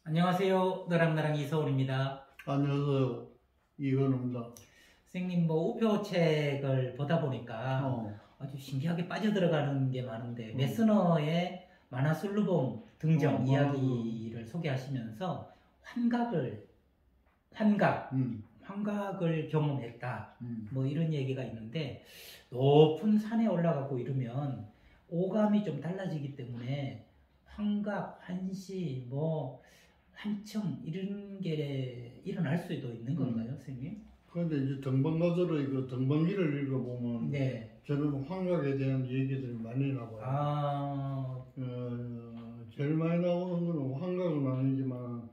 안녕하세요. 너랑나랑 이서울입니다. 안녕하세요. 이건우입니다. 선생님, 우표책을 보다 보니까 아주 신기하게 빠져들어가는 게 많은데, 메스너의 만화술루봉 등정 이야기를 소개하시면서 환각을 경험했다. 이런 얘기가 있는데, 높은 산에 올라가고 이러면 오감이 좀 달라지기 때문에 환각, 환시, 환청 이런 게 일어날 수도 있는 건가요, 선생님? 그런데 이제 등반가들의 그 등반기를 읽어보면 네. 저는 환각에 대한 얘기들이 많이 나와요. 제일 많이 나오는 거는 환각은 아니지만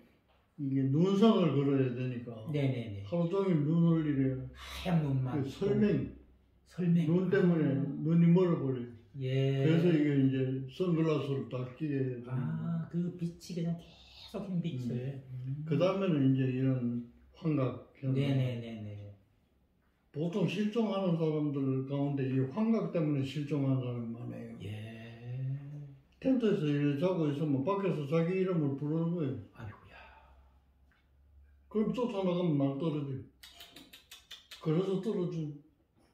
이게 눈상을 걸어야 되니까 네네네. 하루 종일 눈을 이래 하얀 눈만. 설명. 눈 때문에 눈이 멀어버려요. 예. 그래서 이게 이제 선글라스를 딱 끼게 됩니다. 그 빛이 그냥 계속 흰 빛을. 그 다음에는 이제 이런 환각 현상. 네네네네. 보통 실종하는 사람들 가운데 이 환각 때문에 실종하는 사람이 많아요. 예. 텐트에서 이렇게 자고 있으면 밖에서 자기 이름을 부르는 거예요. 아이고야. 그럼 쫓아나가면 날 떨어져요. 그래서 떨어진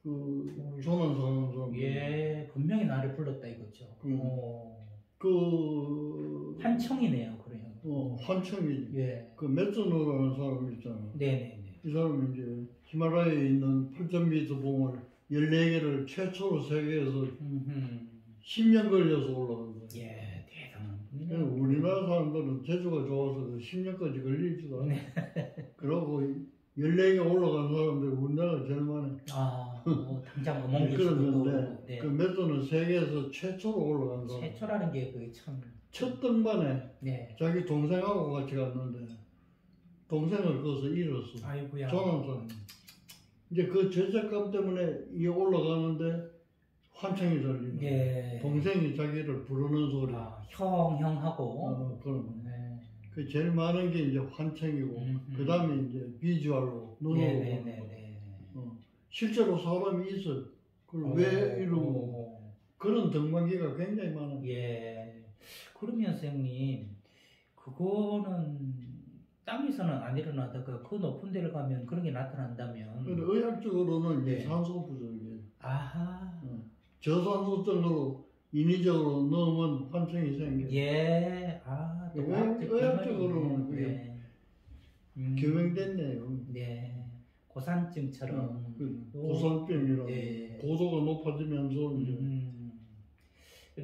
조난사하는 사람. 예, 분명히 나를 불렀다 이거죠. 환청이네요, 그래요. 환청이지. 예. 그 메스너라는 사람이 있잖아. 네네네. 이 사람이 이제 히말라야에 있는 8,000m 봉을 14개를 최초로 세계에서 10년 걸려서 올라간 거예요. 예, 대단한. 우리나라 사람들은 재주가 좋아서 10년까지 걸리지도 않아요. 그러고 14개 올라간 사람들이 우리나라가 제일 많아요. 당장 어몽기시도 그런데 네. 그 메스는 세계에서 최초로 올라간 사람. 최초라는 게 그 참. 첫 등반에 네. 자기 동생하고 같이 갔는데 동생을 거기서 잃었어. 아이고야. 조난사람. 이제 그 죄책감 때문에 이 올라가는데 환청이 들리는 거야. 예. 동생이 자기를 부르는 소리. 형하고. 그럼. 네. 그 제일 많은 게 이제 환청이고, 그 다음에 이제 비주얼로, 눈으로. 네네네. 실제로 사람이 있어. 그걸 왜 이러고. 그런 등반기가 굉장히 많아요. 예. 그러면 선생님, 그거는 땅에서는 안 일어나다가 그 높은 데를 가면 그런 게 나타난다면. 근데 의학적으로는 네. 이제 산소 부족이에요. 아하. 저산소증으로 인위적으로 넣으면 환청이 생겨요. 예. 의학적으로는 네. 규명됐네요. 네. 고산증처럼. 고산병이라고. 네. 고도가 높아지면서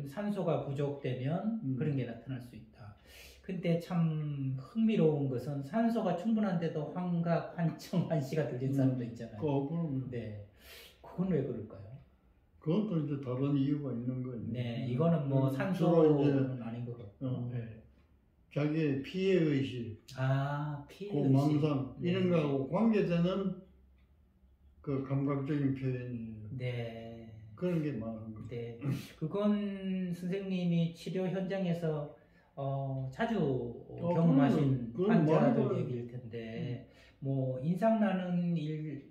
산소가 부족되면 그런 게 나타날 수 있다. 근데 참 흥미로운 것은 산소가 충분한데도 환각, 환청, 환시가 들린 사람도 있잖아요. 그럼. 네. 그건 왜 그럴까요? 그것도 이제 다른 이유가 있는 거예요. 네. 이거는 산소는 아닌 것 같고. 네. 자기의 피해의식, 피해의식. 망상, 이런 거하고 관계되는 그 감각적인 표현이에요. 네. 그런 게 많은 거예요. 네. 그건 선생님이 치료 현장에서 자주 경험하신 환자들 얘기일 텐데,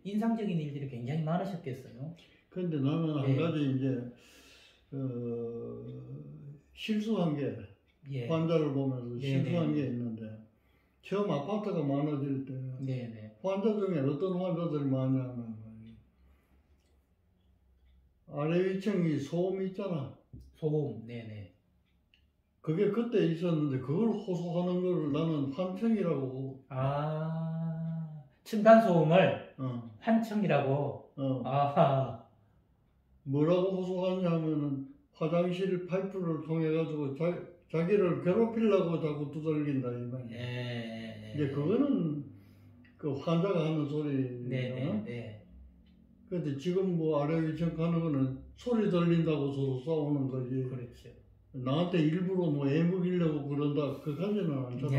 인상적인 일들이 굉장히 많으셨겠어요? 그런데 나는 한 가지 이제, 실수한 게, 환자를 보면서 실수한 게 있는데, 처음 아파트가 많아질 때, 환자 중에 어떤 환자들이 많냐면, 아래 위층이 소음이 있잖아. 소음, 네네. 그게 그때 있었는데 그걸 호소하는 걸 나는 환청이라고. 층간소음을 환청이라고. 뭐라고 호소하냐면은 화장실 파이프를 통해 가지고 자기를 괴롭히려고 자꾸 두들긴다 이 말이야. 이제 그거는 그 환자가 하는 소리잖아. 근데 지금 아래 위층 가는 거는 소리 들린다고 서로 싸우는 거지. 그렇죠. 나한테 일부러 애먹이려고 그런다, 그까지는 않잖아.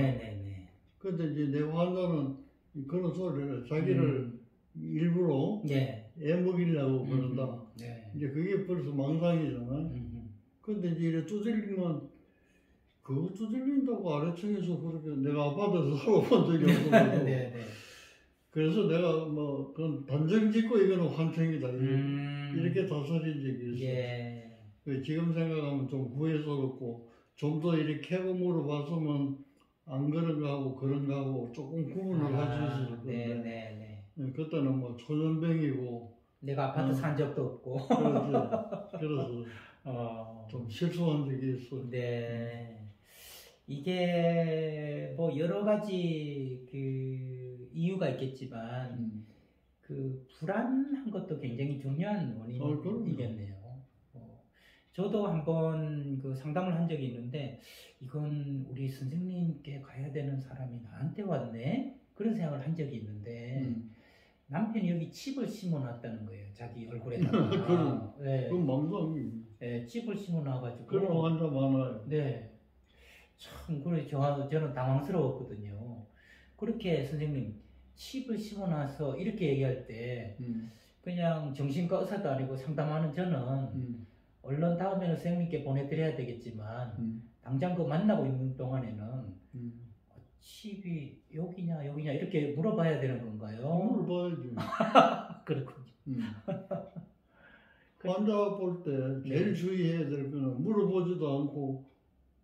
근데 이제 내 환자는 그런 소리를 자기를 일부러 애먹이려고 그런다. 이제 그게 벌써 망상이잖아. 근데 이제 이래 두들리면, 그거 두들린다고 아래층에서 그렇게 내가 아파트에서 살아본 적이 없어가지고. 그래서 내가 그건 단정 짓고 이거는 환청이다. 이렇게 다스린 적이 있어. 지금 생각하면 좀 후회스럽고, 좀 더 이렇게 캐고 물어봤으면 안 그런 거하고 그런 거하고 조금 구분을 할 수 있을 건데. 네네네. 그때는 뭐 초전병이고 내가 아파트 산 적도 없고. 그래서 좀 실수한 적이 있어. 네. 이게 뭐 여러 가지 그 이유가 있겠지만 그 불안한 것도 굉장히 중요한 원인이겠네요. 저도 한번 그 상담을 한 적이 있는데 이건 우리 선생님께 가야 되는 사람이 나한테 왔네? 그런 생각을 한 적이 있는데 남편이 여기 칩을 심어놨다는 거예요. 자기 얼굴에다가. 네. 그건 망상이. 네, 칩을 심어놔가지고. 그런 환자 많아요. 네. 참, 그래, 저는 당황스러웠거든요. 그렇게 선생님, 칩을 심어놔서 이렇게 얘기할 때, 그냥 정신과 의사도 아니고 상담하는 저는, 얼른 다음에는 선생님께 보내드려야 되겠지만, 당장 그 만나고 있는 동안에는, 칩이 여기냐, 이렇게 물어봐야 되는 건가요? 물어봐야지. 그렇군요. 환자 볼 때 제일 주의해야 될 거는 물어보지도 않고,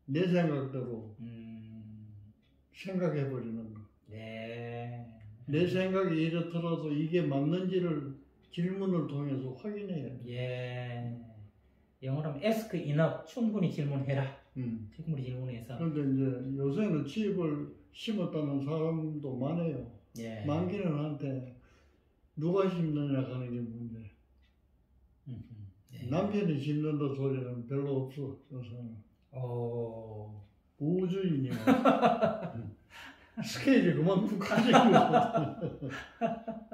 내 생각대로 생각해버리는 거. 네. 내 생각이 이렇더라도 이게 맞는지를 질문을 통해서 확인해야 돼. 예. 영어로 하면 ask enough. 충분히 질문해라. 충분히 질문해서. 그런데 이제 요새는 칩을 심었다는 사람도 많아요. 예. 많기는 한데 누가 심느냐 하는 게 문제. 예. 남편이 심는다 소리는 별로 없어. 요새는. 우주인이 스케일이 그만큼 커지고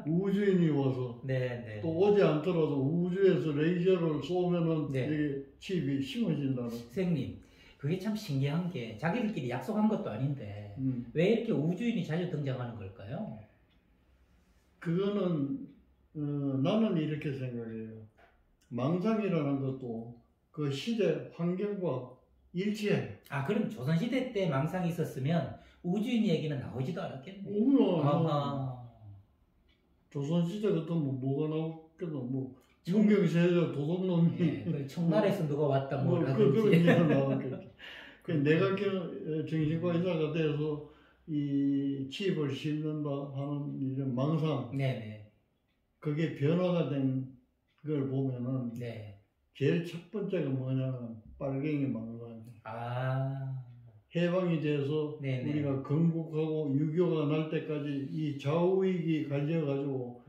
우주인이 와서 네. 또 오지 않더라도 우주에서 레이저를 쏘면은 이게 칩이 심어진다는. 선생님, 그게 참 신기한 게 자기들끼리 약속한 것도 아닌데 왜 이렇게 우주인이 자주 등장하는 걸까요? 그거는 나는 이렇게 생각해요. 망상이라는 것도 그 시대 환경과 일치해. 그럼 조선시대 때 망상이 있었으면 우주인 얘기는 나오지도 않았겠네. 조선시대 같으면 뭐가 나왔겠노? 뭐 문경세자 도둑놈이 그 청나라에서 누가 왔다 그런 얘기가 나왔겠죠. 내가 정신과 의사가 돼서 이 칩을 심는다 하는 이런 망상, 그게 변화가 된 걸 보면은 제일 첫 번째가 뭐냐면 빨갱이 망상이에요. 해방이 돼서 우리가 건국하고 유교가 날 때까지 이 좌우익이 갈려가지고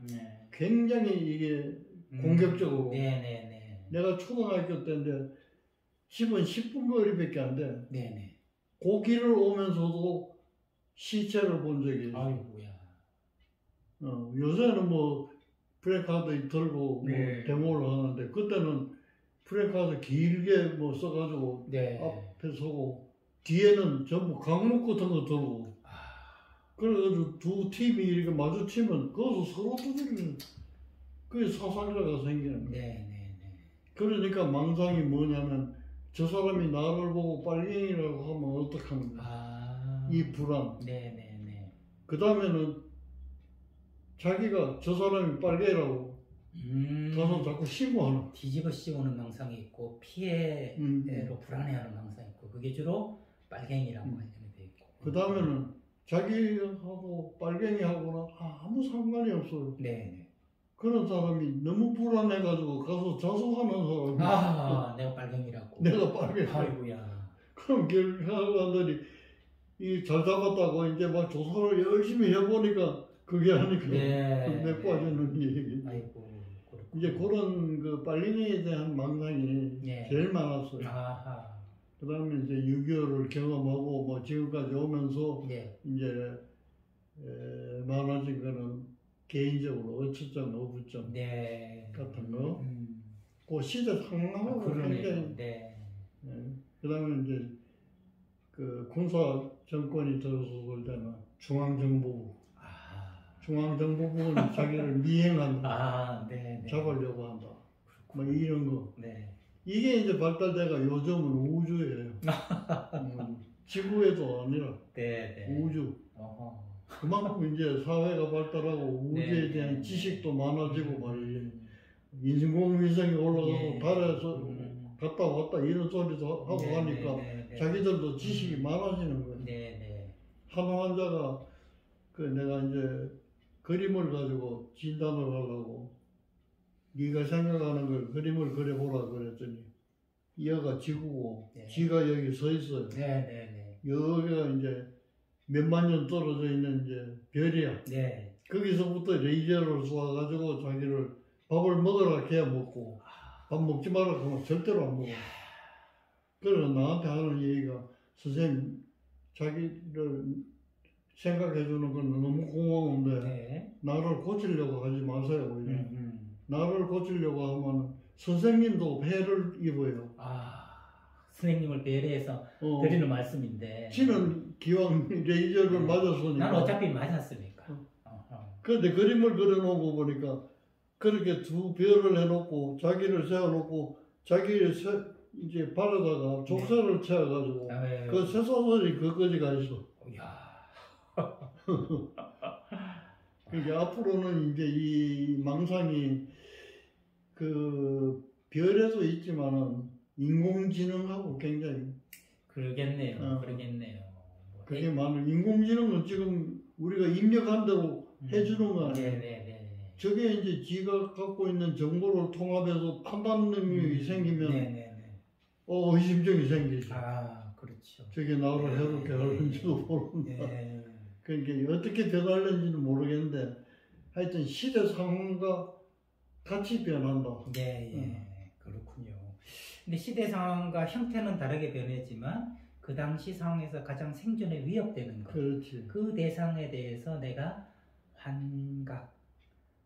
굉장히 이게 공격적으로. 내가 초등학교 때인데 집은 10분 거리밖에 안 돼. 그 길을 오면서도 시체를 본 적이 있어. 아이고야. 요새는 뭐 프레카드 들고 뭐 데모를 하는데 그때는 프레카드 길게 뭐 써가지고 앞에 서고 뒤에는 전부 강목 같은 거 들고 그래가지고 두 팀이 이렇게 마주치면 거기서 서로 두들기는 그게 사상자가 생기는 거예요. 그러니까 망상이 뭐냐면 저 사람이 나를 보고 빨갱이라고 하면 어떡하는 거야. 이 불안. 그 다음에는 자기가 저 사람이 빨갱이라고 가서 자꾸 신고하는. 뒤집어 씌우는 망상이 있고 피해로 불안해하는 망상이 있고 그게 주로 빨갱이라고 돼 있고. 그 다음에는 자기하고 빨갱이하고는 아무 상관이 없어요. 그런 사람이 너무 불안해가지고 가서 자수하는 사람이. 내가 빨갱이라고. 내가 빨갱이. 아이고야. 그럼 결과관들이 이 잘 잡았다고 이제 막 조사를 열심히 해보니까 그게 하니까 내 빠지는 얘기. 아이고. 이제 그런 그 빨갱이에 대한 망상이 제일 많았어요. 그 다음에 이제 유교를 경험하고 뭐 지금까지 오면서 이제 많아진 거는 개인적으로 어초점, 어부점 같은 거. 그 시대 상황하고 굉장히. 그 다음에 이제 그 군사 정권이 들어섰을 때는 중앙정보부. 중앙정보부는 자기를 미행한다. 잡으려고 한다. 뭐 이런 거. 이게 이제 발달돼가 요즘은 우주예요. 지구에도 아니라 우주. 그만큼 이제 사회가 발달하고 우주에 대한 지식도 많아지고 말이에요. 인공위성이 올라가고 달에서 갔다 왔다 이런 소리도 하고 하니까 자기들도 지식이 많아지는 거예요. 한 환자가 그 내가 이제 그림을 가지고 진단을 하려고 네가 생각하는 걸 그림을 그려보라 그랬더니 여가 지구고 네. 지가 여기 서 있어요. 네네네. 여기가 이제 몇만 년 떨어져 있는 이제 별이야. 네. 거기서부터 레이저를 쏘아가지고 자기를 밥을 먹으라 해야 먹고 밥 먹지 마라 하면 절대로 안 먹어. 그래서 나한테 하는 얘기가 선생님 자기를 생각해 주는 건 너무 고마운데 네. 나를 고치려고 하지 마세요. 나를 고치려고 하면 선생님도 배를 입어요. 선생님을 배려해서 드리는 말씀인데. 지는 기왕 레이저를 네. 맞았으니까. 난 어차피 맞았으니까. 그런데 그림을 그려놓고 보니까 그렇게 두 별을 해놓고 자기를 세워놓고 자기를 이제 발에다가 족쇄를 네. 채워가지고 그 쇠사슬이 그까지 가 있어. 그러니까 앞으로는 이제 이 망상이 그 별에도 있지만은 인공지능하고 굉장히 그러겠네요. 그러겠네요. 그게 많은 인공지능은 지금 우리가 입력한 대로 해주는 거 아니에요. 네네네. 저게 이제 지가 갖고 있는 정보를 통합해서 판단 능력이 생기면 의심증이 생기죠. 그렇죠. 저게 나를 해롭게 하는지도 모른다. 그러니까 어떻게 변하는지는 모르겠는데 하여튼 시대 상황과 같이 변한다. 그렇군요. 근데 시대 상황과 형태는 다르게 변했지만 그 당시 상황에서 가장 생존에 위협되는 것. 그렇지. 그 대상에 대해서 내가 환각,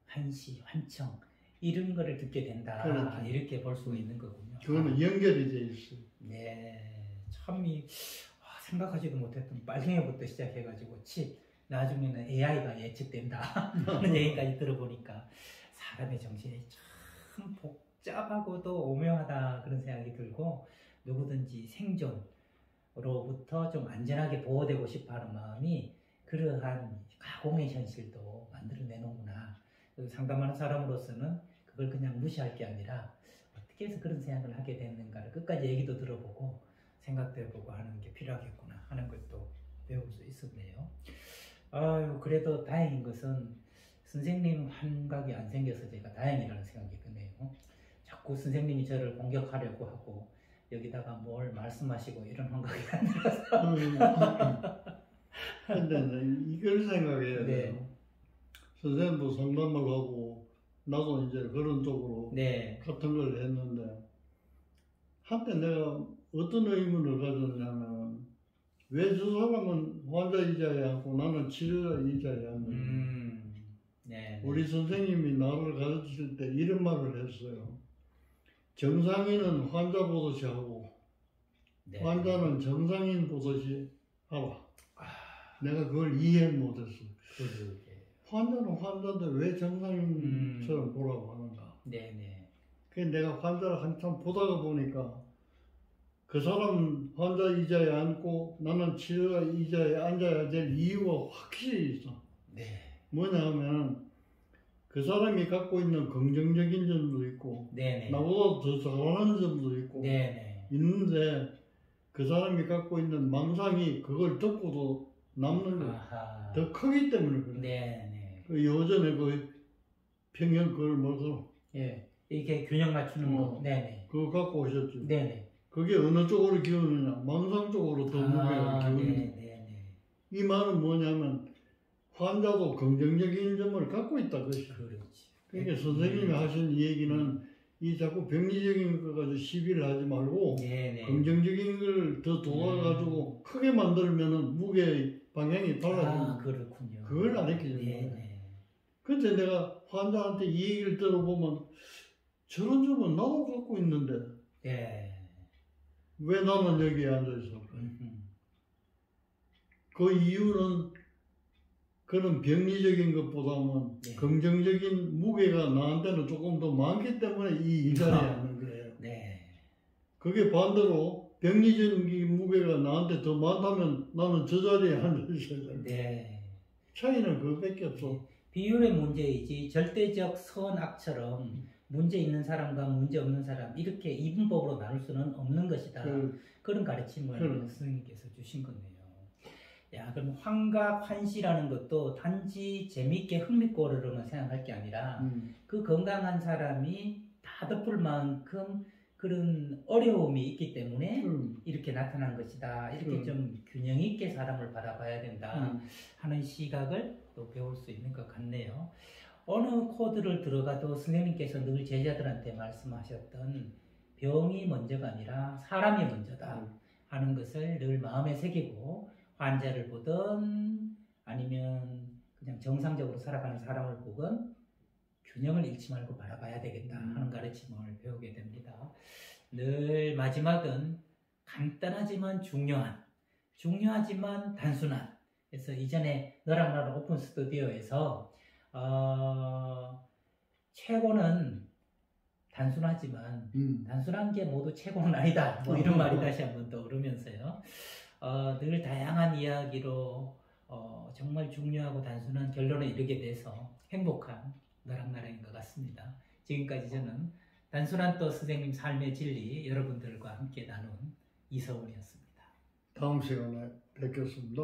환시, 환청 이런 거를 듣게 된다. 그렇지. 이렇게 볼 수가 있는 거군요. 그거는 연결이 돼 있어요. 네, 참 생각하지도 못했던 빨갱이부터 시작해가지고 나중에는 AI가 예측된다 하는 얘기까지 들어보니까 사람의 정신이 참 복잡하고도 오묘하다 그런 생각이 들고 누구든지 생존으로부터 좀 안전하게 보호되고 싶어하는 마음이 그러한 가공의 현실도 만들어내는구나. 상담하는 사람으로서는 그걸 그냥 무시할 게 아니라 어떻게 해서 그런 생각을 하게 됐는가를 끝까지 얘기도 들어보고 생각도 해보고 하는 게 필요하겠구나 하는 것도 배울 수 있었네요. 그래도 다행인 것은 선생님 환각이 안 생겨서 제가 다행이라는 생각이 드네요. 자꾸 선생님이 저를 공격하려고 하고 여기다가 뭘 말씀하시고 이런 환각이 안 들어서 근데 이걸 생각해야 돼요. 선생님도 상담을 하고 나도 이제 그런 쪽으로 같은 걸 했는데 한때 내가 어떤 의문을 가졌냐면 왜 저 사람은 환자이자에 앉고 나는 치료자이자에 앉느냐. 우리 선생님이 나를 가르칠 때 이런 말을 했어요. 정상인은 환자 보듯이 하고 환자는 정상인 보듯이 하라. 내가 그걸 이해 못했어. 환자는 환자인데 왜 정상인처럼 보라고 하는가. 그래서 내가 환자를 한참 보다가 보니까 그 사람 환자 의자에 앉고 나는 치료자 의자에 앉아야 될 이유가 확실히 있어. 뭐냐 하면 그 사람이 갖고 있는 긍정적인 점도 있고 나보다 더 잘하는 점도 있고 있는데 그 사람이 갖고 있는 망상이 그걸 듣고도 남는 게 더 크기 때문에 그래. 그 요전에 그 평형 그걸 뭐고 이렇게 균형 맞추는 거. 그거 갖고 오셨죠. 그게 어느 쪽으로 기우느냐? 망상 쪽으로 더 무게가 기우느냐? 이 말은 뭐냐면 환자도 긍정적인 점을 갖고 있다 그것이. 그러니까 선생님이 하신 얘기는 이 자꾸 병리적인 거 가지고 시비를 하지 말고 긍정적인 걸 더 도와가지고 크게 만들면은 무게의 방향이 달라지는 그렇군요. 그걸 가르쳐주는 거예요. 근데 내가 환자한테 이 얘기를 들어보면 저런 점은 나도 갖고 있는데 왜 나는 여기에 앉아있어? 그 이유는 그런 병리적인 것보다는 긍정적인 무게가 나한테는 조금 더 많기 때문에 이 자리에 앉는 거예요. 그게 반대로 병리적인 무게가 나한테 더 많다면 나는 저 자리에 앉아있어야 돼. 차이는 그것밖에 없어. 비율의 문제이지 절대적 선악처럼 문제 있는 사람과 문제 없는 사람 이렇게 이분법으로 나눌 수는 없는 것이다. 그런 가르침을 선생님께서 주신 거네요. 야, 그럼 환각, 환시라는 것도 단지 재밌게 흥미거리로만 생각할 게 아니라 그 건강한 사람이 다 덮을 만큼 그런 어려움이 있기 때문에 이렇게 나타난 것이다. 이렇게 좀 균형 있게 사람을 바라봐야 된다 하는 시각을 또 배울 수 있는 것 같네요. 어느 코드를 들어가도 선생님께서 늘 제자들한테 말씀하셨던 병이 먼저가 아니라 사람이 먼저다 하는 것을 늘 마음에 새기고 환자를 보든 아니면 그냥 정상적으로 살아가는 사람을 보건 균형을 잃지 말고 바라봐야 되겠다 하는 가르침을 배우게 됩니다. 늘 마지막은 간단하지만 중요하지만 단순한. 그래서 이전에 너랑 나랑 오픈 스튜디오에서 최고는 단순하지만 단순한 게 모두 최고는 아니다. 뭐 이런 말이 다시 한번 떠오르면서요. 늘 다양한 이야기로 정말 중요하고 단순한 결론에 이르게 돼서 행복한 너랑 나랑인 것 같습니다. 지금까지 저는 단순한 또 선생님 삶의 진리 여러분들과 함께 나눈 이서훈이었습니다. 다음 시간에 뵙겠습니다.